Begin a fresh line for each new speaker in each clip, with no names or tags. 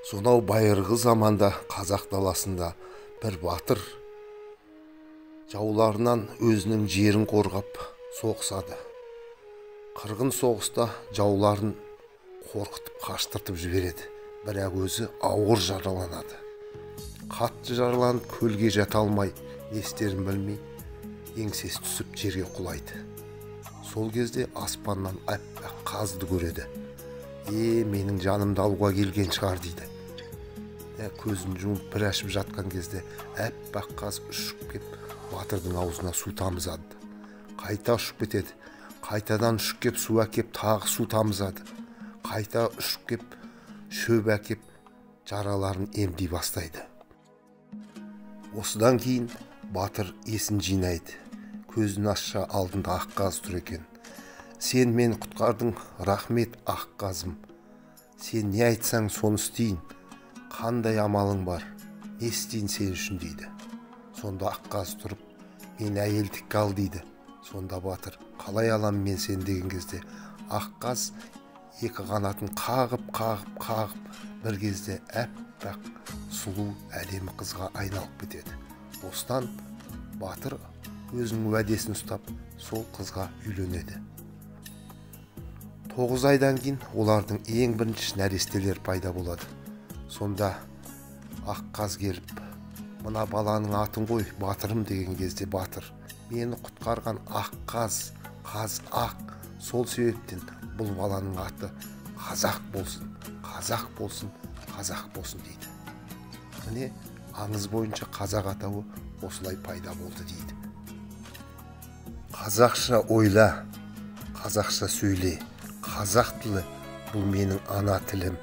Сонау байырғы заманда қазақ даласында бір батыр жауларынан өзінің жерін қорғап соғысады. Қырғын соғыста жауларын қорқытып қаштыртып жібереді, бірақ өзі ауыр жараланады. Қатты жараланып көлге жата алмай, не істерін білмей, еңсесі түсіп жерге құлайды. Сол кезде аспаннан аппақ қазды көреді. Менің жанымды алуға келген шығар дейді. Көзін жұмып бір ашып жатқан кезде аппақ қаз ұшып кеп батырдың аузына су тамызады. Қайта ұшып кетеді. Қайтадан ұшып кеп су әкеп тағы су тамызады. Қайта ұшып кеп шөп әкеп жараларын емдей бастайды. Осыдан кейін батыр есін жинайды. Көзін ашса алдында аққаз тұр екен. Сен мені құтқардың, рахмет аққазым. Сен не айтсаң соны істейін. Қандай амалың бар? Не істейін сен үшін дейді. Сонда аққаз тұрып, мен әйелдікке ал дейді. Сонда батыр, қалай алам мен сен деген кезде аққаз екі қанатын қағып бір кезде аппақ сұлу әдемі қызға айналып кетеді. Осыдан батыр өзінің уәдесін ұстап, сол қызға үйленеді. 9 айдан кейін олардың ең бірінші нәрестелер пайда болады. Сонда аққаз келіп, мына баланың атын қой, батырым деген кезде батыр, мені құтқарған аққаз, қаз ақ, сол себептен бұл баланың аты қазақ болсын, қазақ болсын, қазақ болсын дейді. Міне аңыз бойынша қазақ атауы осылай пайда болды дейді. Қазақша ойла, қазақша сөйле, қазақ тілі бұл менің ана тілім.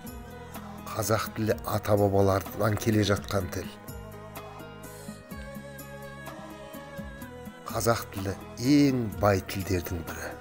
Қазақ тілі ата-бабалардан келе жатқан тіл. Қазақ тілі ең бай тілдердің бірі.